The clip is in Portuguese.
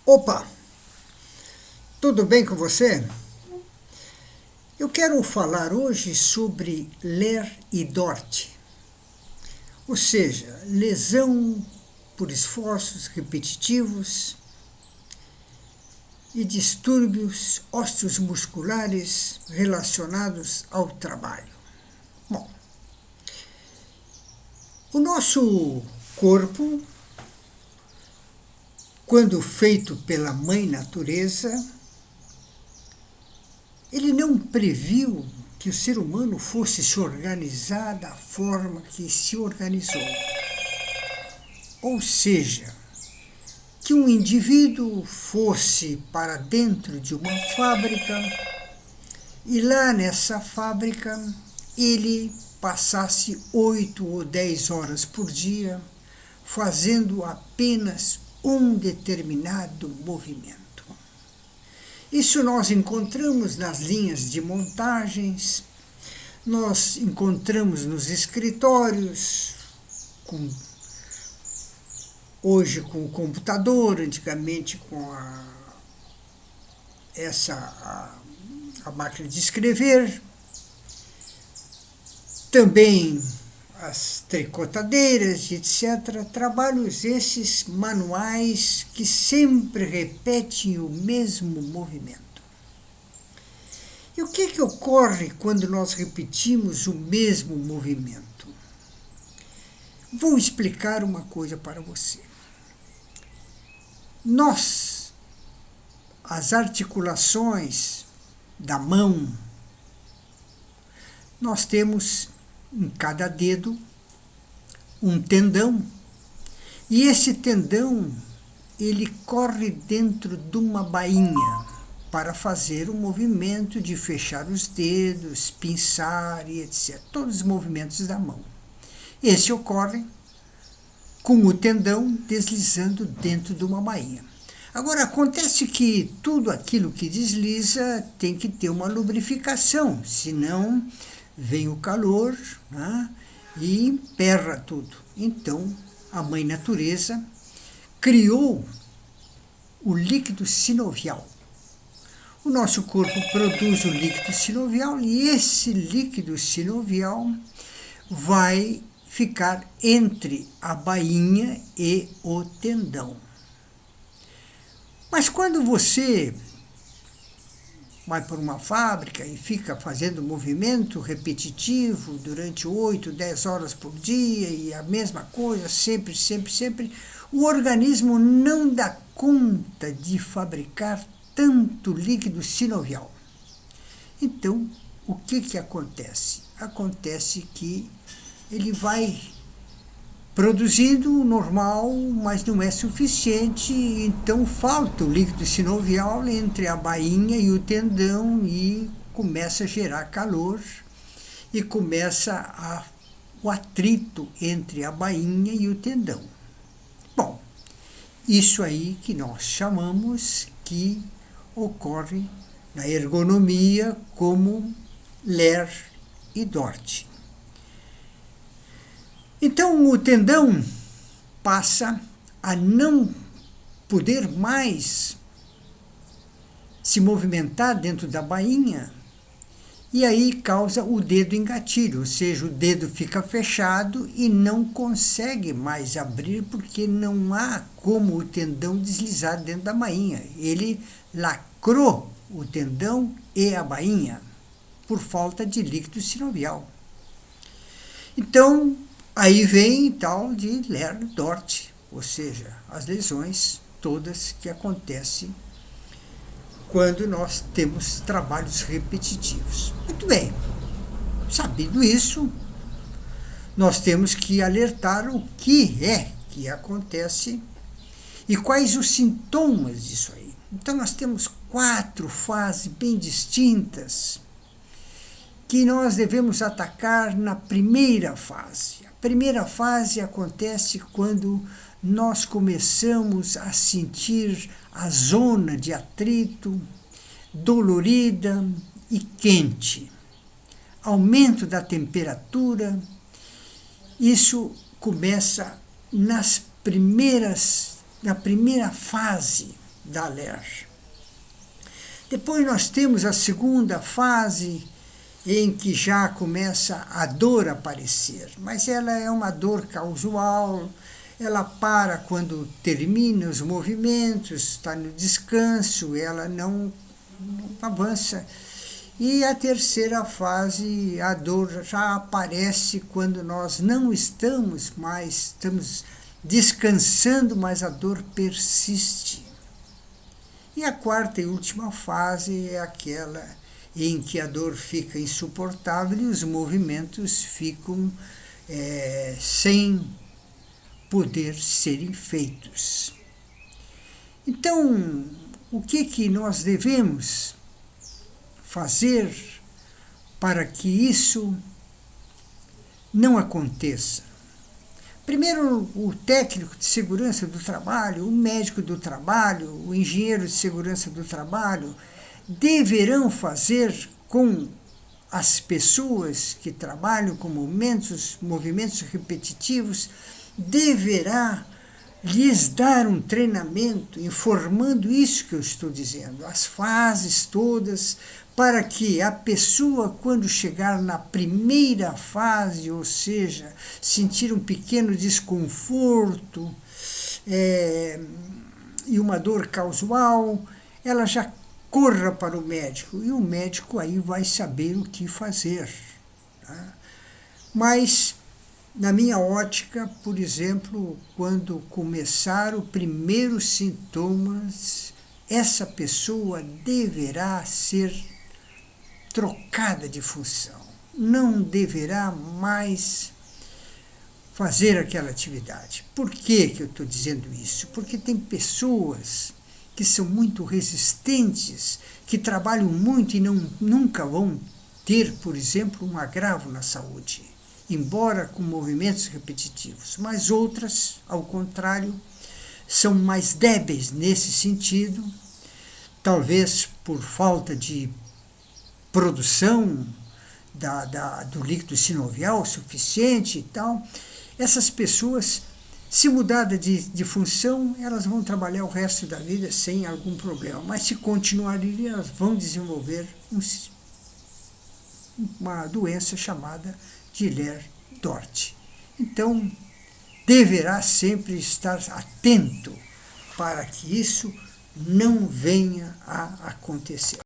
Opa, tudo bem com você? Eu quero falar hoje sobre Ler e Dort, ou seja, lesão por esforços repetitivos e distúrbios osteomusculares relacionados ao trabalho. Bom, o nosso corpo, quando feito pela Mãe Natureza, ele não previu que o ser humano fosse se organizar da forma que se organizou. Ou seja, que um indivíduo fosse para dentro de uma fábrica e lá nessa fábrica ele passasse 8 ou 10 horas por dia fazendo apenas um determinado movimento. Isso nós encontramos nas linhas de montagens, nós encontramos nos escritórios, hoje com o computador, antigamente com a máquina de escrever, também as tricotadeiras, etc. Trabalhos esses manuais que sempre repetem o mesmo movimento. E o que ocorre quando nós repetimos o mesmo movimento? Vou explicar uma coisa para você. Nós, as articulações da mão, nós temos em cada dedo um tendão, e esse tendão ele corre dentro de uma bainha para fazer o movimento de fechar os dedos, pinçar e etc. Todos os movimentos da mão. Esse ocorre com o tendão deslizando dentro de uma bainha. Agora, acontece que tudo aquilo que desliza tem que ter uma lubrificação, senão vem o calor, né, e emperra tudo. Então, a Mãe Natureza criou o líquido sinovial. O nosso corpo produz o líquido sinovial e esse líquido sinovial vai ficar entre a bainha e o tendão. Mas quando você vai para uma fábrica e fica fazendo movimento repetitivo durante 8, 10 horas por dia e a mesma coisa, sempre, o organismo não dá conta de fabricar tanto líquido sinovial. Então, o que acontece? Acontece que ele vai produzindo normal, mas não é suficiente, então falta o líquido sinovial entre a bainha e o tendão e começa a gerar calor e começa o atrito entre a bainha e o tendão. Bom, isso aí que nós chamamos que ocorre na ergonomia como Ler e Dort. Então, o tendão passa a não poder mais se movimentar dentro da bainha e aí causa o dedo engatilho, ou seja, o dedo fica fechado e não consegue mais abrir porque não há como o tendão deslizar dentro da bainha. Ele lacrou o tendão e a bainha por falta de líquido sinovial. Então, aí vem tal de Ler e Dort, ou seja, as lesões todas que acontecem quando nós temos trabalhos repetitivos. Muito bem, sabido isso, nós temos que alertar o que é que acontece e quais os sintomas disso aí. Então nós temos 4 fases bem distintas que nós devemos atacar na primeira fase. A primeira fase acontece quando nós começamos a sentir a zona de atrito dolorida e quente. Aumento da temperatura, isso começa na primeira fase da LER. Depois nós temos a segunda fase, em que já começa a dor a aparecer, mas ela é uma dor causal, ela para quando termina os movimentos, está no descanso, ela não avança. E a terceira fase, a dor já aparece quando nós não estamos descansando, mas a dor persiste. E a quarta e última fase é aquela em que a dor fica insuportável e os movimentos ficam sem poder serem feitos. Então, o que nós devemos fazer para que isso não aconteça? Primeiro, o técnico de segurança do trabalho, o médico do trabalho, o engenheiro de segurança do trabalho deverão fazer com as pessoas que trabalham com movimentos repetitivos, deverá lhes dar um treinamento informando isso que eu estou dizendo, as fases todas, para que a pessoa, quando chegar na primeira fase, ou seja, sentir um pequeno desconforto e uma dor causal, ela já corra para o médico, e o médico aí vai saber o que fazer. Tá? Mas, na minha ótica, por exemplo, quando começar os primeiros sintomas, essa pessoa deverá ser trocada de função. Não deverá mais fazer aquela atividade. Por que eu estou dizendo isso? Porque tem pessoas que são muito resistentes, que trabalham muito e nunca vão ter, por exemplo, um agravo na saúde, embora com movimentos repetitivos. Mas outras, ao contrário, são mais débeis nesse sentido, talvez por falta de produção do líquido sinovial suficiente e tal. Essas pessoas, se mudada de função, elas vão trabalhar o resto da vida sem algum problema. Mas se continuarem, elas vão desenvolver uma doença chamada de Ehlers-Danlos. Então, deverá sempre estar atento para que isso não venha a acontecer.